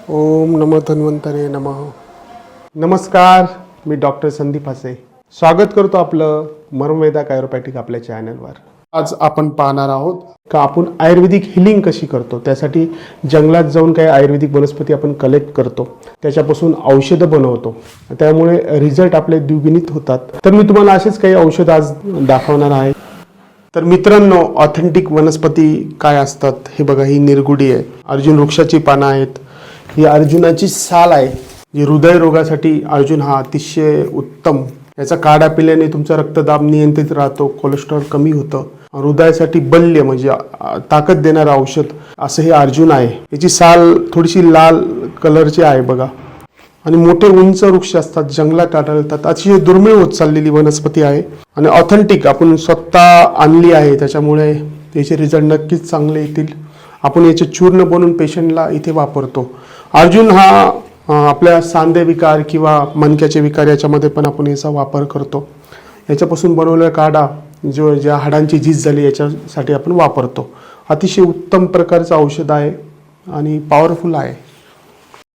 ओम नमो धन्वंतरे नमः. नमस्कार, मी डॉक्टर संदीप हासे स्वागत करतो आपलं मर्मवेदा कायरोपॅटिक आपल्या चॅनलवर. आज आपण पाहणार आहोत का आपण आयुर्वेदिक हिलिंग कशी करतो. त्यासाठी जंगलात जाऊन काही आयुर्वेदिक वनस्पती आपण कलेक्ट करतो, त्याच्यापासून औषधं बनवतो, त्यामुळे रिझल्ट आपले द्विगुणित होतात. तर मी तुम्हाला असेच काही औषध आज दाखवणार आहे. तर मित्रांनो, ऑथेंटिक वनस्पती काय असतात हे बघा. ही निरगुडी आहे, अर्जुन वृक्षाची पानं आहेत, ही अर्जुनाची साल आहे. जी हृदयरोगासाठी अर्जुन हा अतिशय उत्तम. याचा काढा पिल्याने तुमचा रक्तदाब नियंत्रित राहतो, कोलेस्ट्रॉल कमी होतं. हृदयासाठी बल्य म्हणजे ताकद देणारं औषध असं हे अर्जुन आहे. याची साल थोडीशी लाल कलरची आहे बघा. आणि मोठे उंच वृक्ष असतात, जंगलात आढळतात. अतिशय दुर्मिळ होत चाललेली वनस्पती आहे आणि ऑथेंटिक आपण स्वतः आणली आहे, त्याच्यामुळे याचे रिझल्ट नक्कीच चांगले येतील. आपण याचे चूर्ण बनवून पेशंटला इथे वापरतो. अर्जुन हा आपल्या सांधे विकार किंवा मणक्याचे विकार याच्यामध्ये पण आपण याचा वापर करतो. याच्यापासून बनवलेला काढा जो ज्या हाडांची झीज झाली याच्यासाठी आपण वापरतो. अतिशय उत्तम प्रकारचं औषध आहे आणि पॉवरफुल आहे.